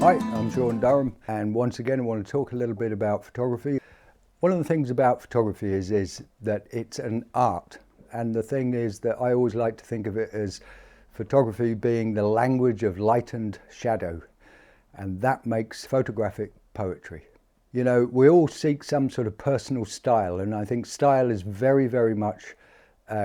Hi, I'm Sean Durham, and once again I want to talk a little bit about photography. One of the things about photography is that it's an art, and the thing is that I always like to think of it as photography being the language of light and shadow, and that makes photographic poetry. You know, we all seek some sort of personal style, and I think style is very, very much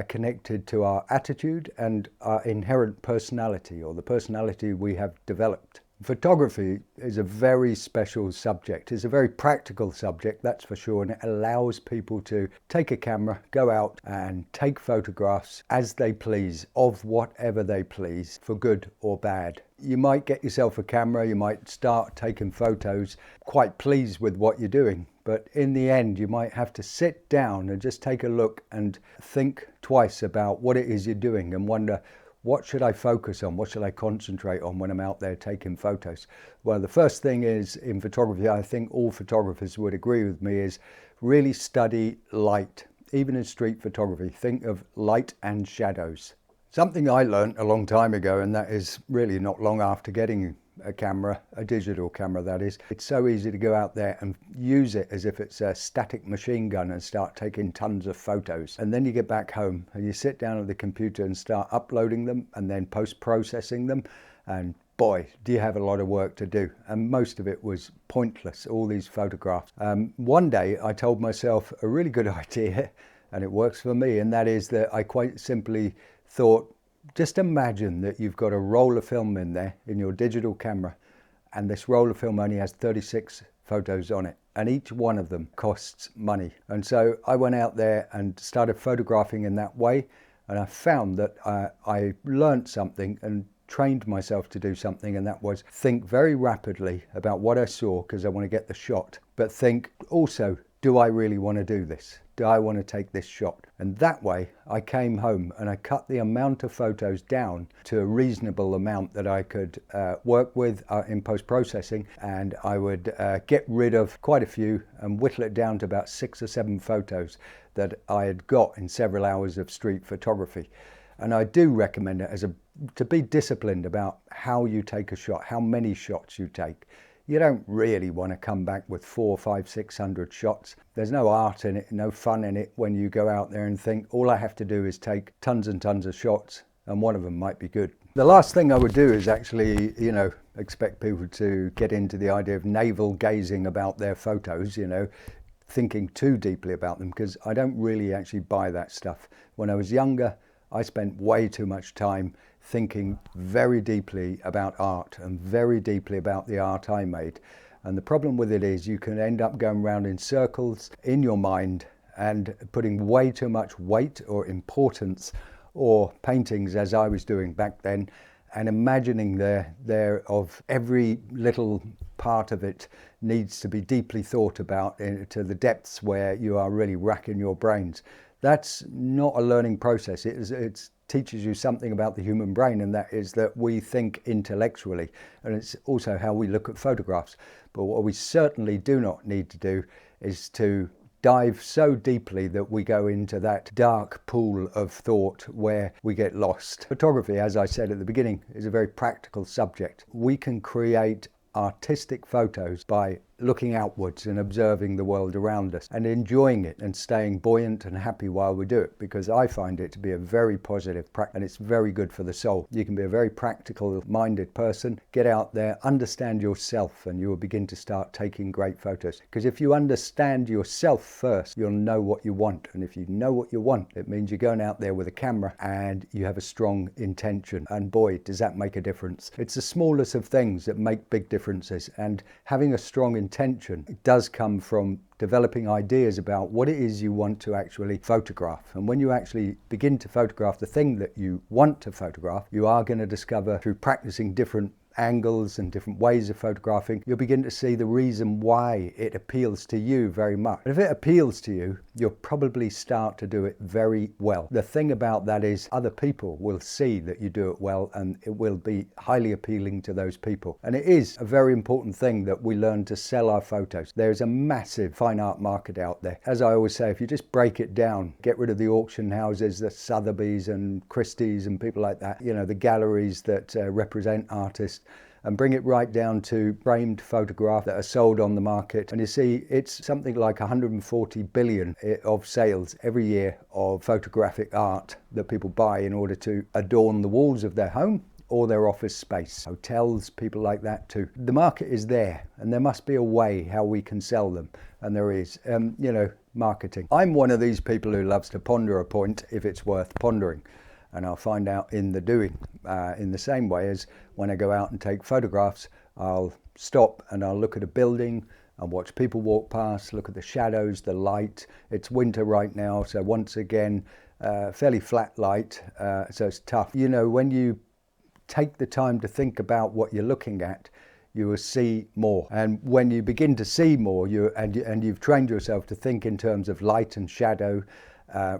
connected to our attitude and our inherent personality, or the personality we have developed. Photography is a very special subject. It's a very practical subject, that's for sure, and it allows people to take a camera, go out and take photographs as they please, of whatever they please, for good or bad. You might get yourself a camera, you might start taking photos, quite pleased with what you're doing, but in the end you might have to sit down and just take a look and think twice about what it is you're doing and wonder, what should I focus on? What should I concentrate on when I'm out there taking photos? Well, the first thing is, in photography, I think all photographers would agree with me, is really study light. Even in street photography, think of light and shadows. Something I learned a long time ago, and that is really not long after getting a camera, a digital camera that is. It's so easy to go out there and use it as if it's a static machine gun and start taking tons of photos. And then you get back home and you sit down at the computer and start uploading them and then post-processing them. And boy, do you have a lot of work to do. And most of it was pointless, all these photographs. One day I told myself a really good idea, and it works for me, and that is that I quite simply thought, just imagine that you've got a roll of film in there in your digital camera, and this roll of film only has 36 photos on it, and each one of them costs money. And so I went out there and started photographing in that way, and I found that I learned something and trained myself to do something, and that was think very rapidly about what I saw, because I want to get the shot, but think also, do I really want to do this? Do I want to take this shot? And that way I came home and I cut the amount of photos down to a reasonable amount that I could work with in post-processing, and I would get rid of quite a few and whittle it down to about 6 or 7 photos that I had got in several hours of street photography. And I do recommend it to be disciplined about how you take a shot, how many shots you take. You don't really want to come back with 400, 500, 600 shots. There's no art in it, no fun in it when you go out there and think, all I have to do is take tons and tons of shots and one of them might be good. The last thing I would do is actually, expect people to get into the idea of navel gazing about their photos, thinking too deeply about them, because I don't really actually buy that stuff. When I was younger, I spent way too much time thinking very deeply about art and very deeply about the art I made. And the problem with it is you can end up going around in circles in your mind and putting way too much weight or importance or paintings, as I was doing back then, and imagining there of every little part of it needs to be deeply thought about to the depths where you are really racking your brains. That's not a learning process. It teaches you something about the human brain, and that is that we think intellectually, and it's also how we look at photographs. But what we certainly do not need to do is to dive so deeply that we go into that dark pool of thought where we get lost. Photography, as I said at the beginning, is a very practical subject. We can create artistic photos by looking outwards and observing the world around us and enjoying it and staying buoyant and happy while we do it, because I find it to be a very positive practice and it's very good for the soul. You can be a very practical minded person, get out there, understand yourself, and you will begin to start taking great photos. Because if you understand yourself first, you'll know what you want, and if you know what you want, it means you're going out there with a camera and you have a strong intention, and boy does that make a difference. It's the smallest of things that make big differences, and having a strong intention, it does come from developing ideas about what it is you want to actually photograph. And when you actually begin to photograph the thing that you want to photograph, you are going to discover, through practicing different angles and different ways of photographing, you'll begin to see the reason why it appeals to you very much. And if it appeals to you, you'll probably start to do it very well. The thing about that is other people will see that you do it well, and it will be highly appealing to those people. And it is a very important thing that we learn to sell our photos. There's a massive fine art market out there. As I always say, if you just break it down, get rid of the auction houses, the Sotheby's and Christie's and people like that, the galleries that represent artists, and bring it right down to framed photographs that are sold on the market. And you see, it's something like 140 billion of sales every year of photographic art that people buy in order to adorn the walls of their home or their office space. Hotels, people like that too. The market is there, and there must be a way how we can sell them. And there is, marketing. I'm one of these people who loves to ponder a point if it's worth pondering. And I'll find out in the doing. In the same way as when I go out and take photographs, I'll stop and I'll look at a building and watch people walk past, look at the shadows, the light. It's winter right now, so once again, fairly flat light, so it's tough. You know, when you take the time to think about what you're looking at, you will see more. And when you begin to see more, you've trained yourself to think in terms of light and shadow,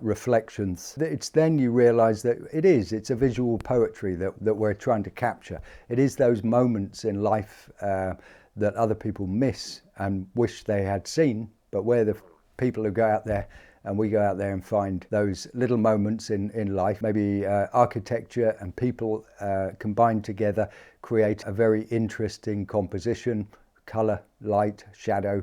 reflections, it's then you realize that it's a visual poetry that we're trying to capture. It is those moments in life that other people miss and wish they had seen, but we're the people who go out there, and we go out there and find those little moments in life. Maybe architecture and people combined together create a very interesting composition, color, light, shadow,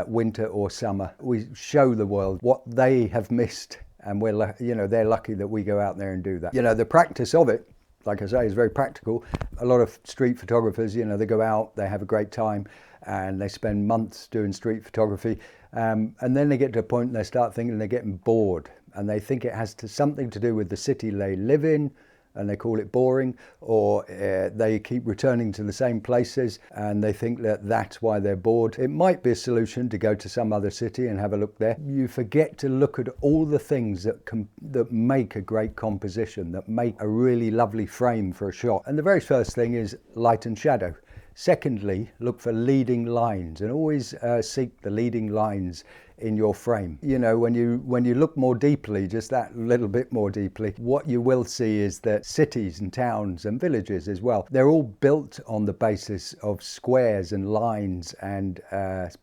winter or summer. We show the world what they have missed, and they're lucky that we go out there and do that. The practice of it, like I say, is very practical. A lot of street photographers, they go out, they have a great time, and they spend months doing street photography. And then they get to a point and they start thinking they're getting bored, and they think it has something to do with the city they live in, and they call it boring, or they keep returning to the same places and they think that that's why they're bored. It might be a solution to go to some other city and have a look there. You forget to look at all the things that make a great composition, that make a really lovely frame for a shot. And the very first thing is light and shadow. Secondly, look for leading lines, and always seek the leading lines in your frame. When you look more deeply, just that little bit more deeply, what you will see is that cities and towns and villages as well, they're all built on the basis of squares and lines and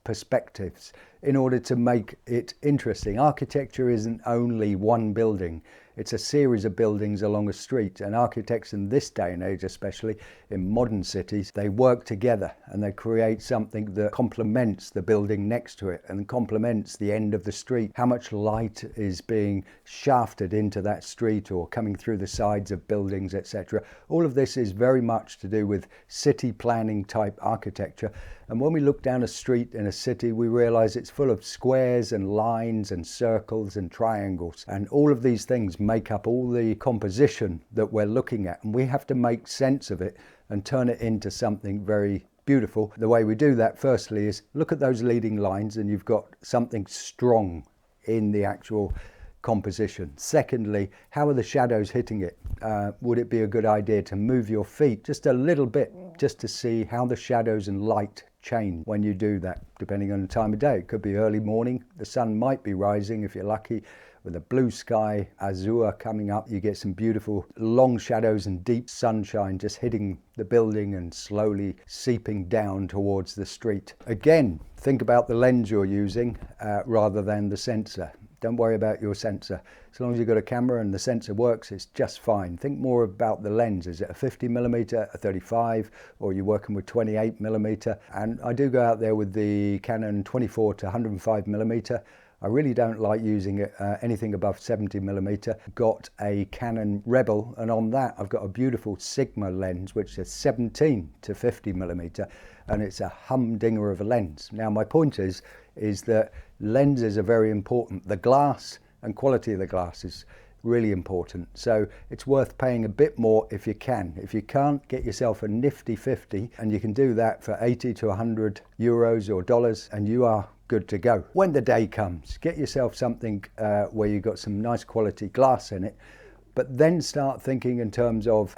perspectives in order to make it interesting. Architecture isn't only one building. It's a series of buildings along a street, and architects in this day and age, especially in modern cities, they work together and they create something that complements the building next to it and complements the end of the street. How much light is being shafted into that street or coming through the sides of buildings, etc. All of this is very much to do with city planning type architecture. And when we look down a street in a city, we realize it's full of squares and lines and circles and triangles. And all of these things make up all the composition that we're looking at. And we have to make sense of it and turn it into something very beautiful. The way we do that, firstly, is look at those leading lines and you've got something strong in the actual composition. Secondly, how are the shadows hitting it? Would it be a good idea to move your feet just a little bit just to see how the shadows and light change when you do that, depending on the time of day? It could be early morning, the sun might be rising if you're lucky, with a blue sky, azure coming up. You get some beautiful long shadows and deep sunshine just hitting the building and slowly seeping down towards the street. Again, think about the lens you're using rather than the sensor. Don't worry about your sensor. As long as you've got a camera and the sensor works, it's just fine. Think more about the lens. Is it a 50mm, a 35, or are you working with 28mm? And I do go out there with the Canon 24 to 105mm. I really don't like using it anything above 70mm. Got a Canon Rebel, and on that I've got a beautiful Sigma lens, which is 17 to 50mm, and it's a humdinger of a lens. Now my point is that lenses are very important. The glass and quality of the glass is really important. So it's worth paying a bit more if you can. If you can't, get yourself a nifty 50, and you can do that for 80 to 100 euros or dollars, and you are good to go. When the day comes, get yourself something where you've got some nice quality glass in it, but then start thinking in terms of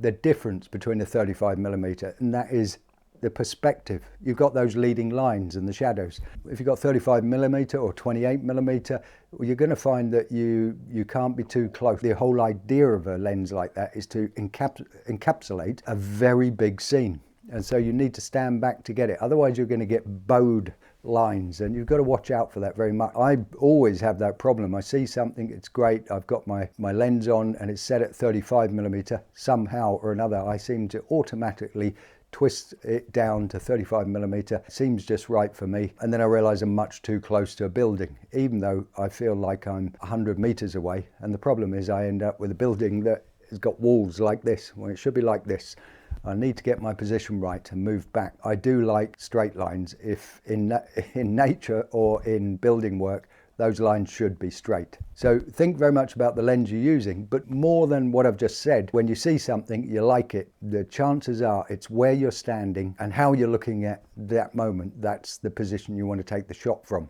the difference between a 35mm, and that is the perspective. You've got those leading lines and the shadows. If you've got 35mm or 28mm, well, you're going to find that you can't be too close. The whole idea of a lens like that is to encapsulate a very big scene. and so you need to stand back to get it. Otherwise you're going to get bowed lines, and you've got to watch out for that very much. I always have that problem. I see something, it's great, I've got my lens on and it's set at 35mm. Somehow or another I seem to automatically twist it down to 35mm. Seems just right for me, and then I realize I'm much too close to a building, even though I feel like I'm 100 meters away. And the problem is I end up with a building that has got walls like this when it should be like this. I need to get my position right and move back. I do like straight lines. If in nature or in building work, those lines should be straight. So think very much about the lens you're using, but more than what I've just said, when you see something, you like it, the chances are it's where you're standing and how you're looking at that moment. That's the position you want to take the shot from.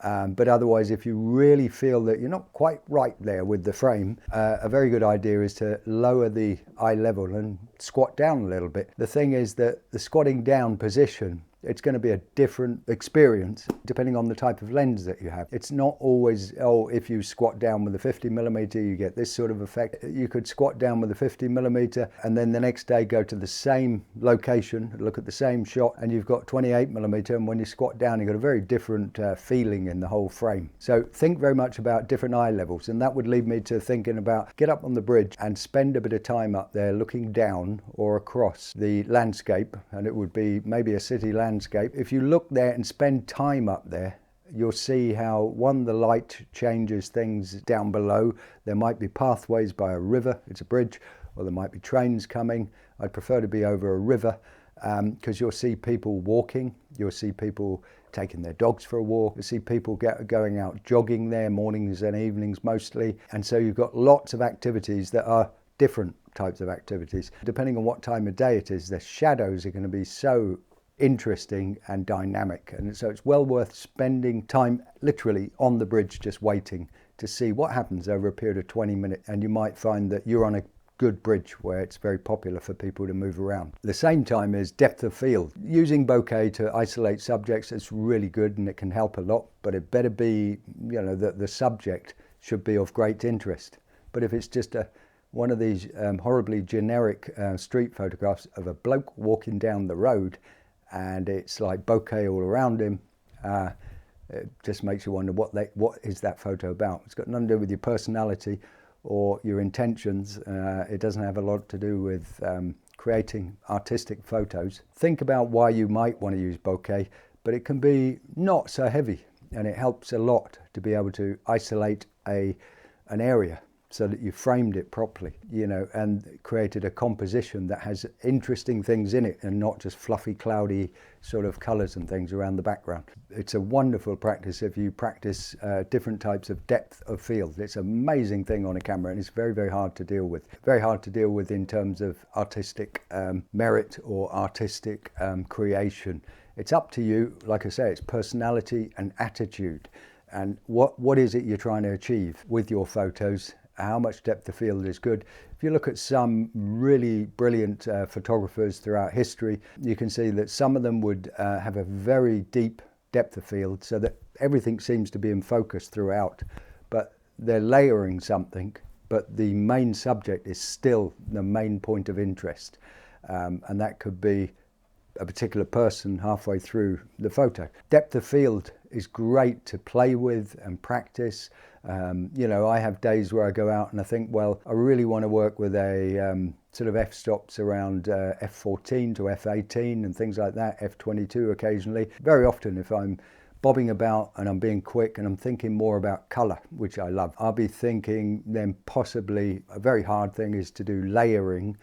But otherwise, if you really feel that you're not quite right there with the frame, a very good idea is to lower the eye level and squat down a little bit. The thing is that the squatting down position, it's going to be a different experience depending on the type of lens that you have. It's not always, oh, if you squat down with a 50mm, you get this sort of effect. You could squat down with a 50mm and then the next day go to the same location, look at the same shot, and you've got 28mm, and when you squat down, you've got a very different feeling in the whole frame. So think very much about different eye levels, and that would lead me to thinking about get up on the bridge and spend a bit of time up there looking down or across the landscape, and it would be maybe a city landscape. If you look there and spend time up there, you'll see how, one, the light changes things down below. There might be pathways by a river, it's a bridge, or there might be trains coming. I'd prefer to be over a river because you'll see people walking, you'll see people taking their dogs for a walk, you'll see people going out jogging there, mornings and evenings mostly. And so you've got lots of activities that are different types of activities. Depending on what time of day it is, the shadows are going to be so interesting and dynamic, and so it's well worth spending time literally on the bridge just waiting to see what happens over a period of 20 minutes, and you might find that you're on a good bridge where it's very popular for people to move around. The same time is depth of field. Using bokeh to isolate subjects is really good and it can help a lot, but it better be, you know, the subject should be of great interest. But if it's just one of these horribly generic street photographs of a bloke walking down the road and it's like bokeh all around him, it just makes you wonder what is that photo about. It's got nothing to do with your personality or your intentions. It doesn't have a lot to do with creating artistic photos. Think about why you might want to use bokeh, but it can be not so heavy, and it helps a lot to be able to isolate an area so that you framed it properly, you know, and created a composition that has interesting things in it and not just fluffy, cloudy sort of colors and things around the background. It's a wonderful practice if you practice different types of depth of field. It's an amazing thing on a camera, and it's very, very hard to deal with. Very hard to deal with in terms of artistic merit or artistic creation. It's up to you. Like I say, it's personality and attitude. And what is it you're trying to achieve with your photos? How much depth of field is good. If you look at some really brilliant photographers throughout history, you can see that some of them would have a very deep depth of field so that everything seems to be in focus throughout, but they're layering something, but the main subject is still the main point of interest. And that could be a particular person halfway through the photo. Depth of field is great to play with and practice. You know, I have days where I go out and I think, well, I really want to work with a sort of f-stops around f14 to f18 and things like that, f22 occasionally. Very often if I'm bobbing about and I'm being quick and I'm thinking more about color, which I love, I'll be thinking then possibly a very hard thing is to do layering,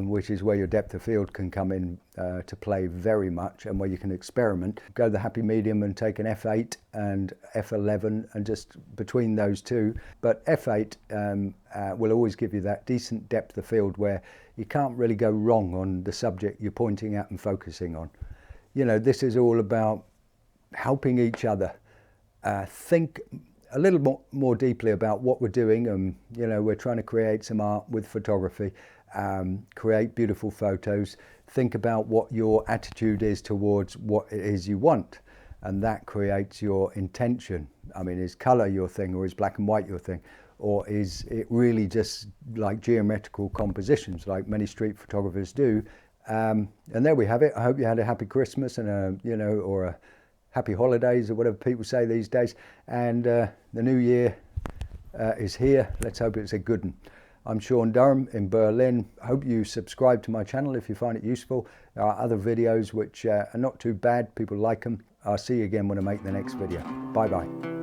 which is where your depth of field can come in to play very much, and where you can experiment. Go the happy medium and take an f8 and f11 and just between those two. But f8 will always give you that decent depth of field where you can't really go wrong on the subject you're pointing at and focusing on. You know, this is all about helping each other think a little more deeply about what we're doing. And you know, we're trying to create some art with photography. Create beautiful photos, think about what your attitude is towards what it is you want, and that creates your intention. I mean, is color your thing, or is black and white your thing, or is it really just like geometrical compositions like many street photographers do, And there we have it. I hope you had a happy Christmas and or a happy holidays, or whatever people say these days. And the new year is here. Let's hope it's a good one. I'm Sean Durham in Berlin. I hope you subscribe to my channel if you find it useful. There are other videos which are not too bad. People like them. I'll see you again when I make the next video. Bye bye.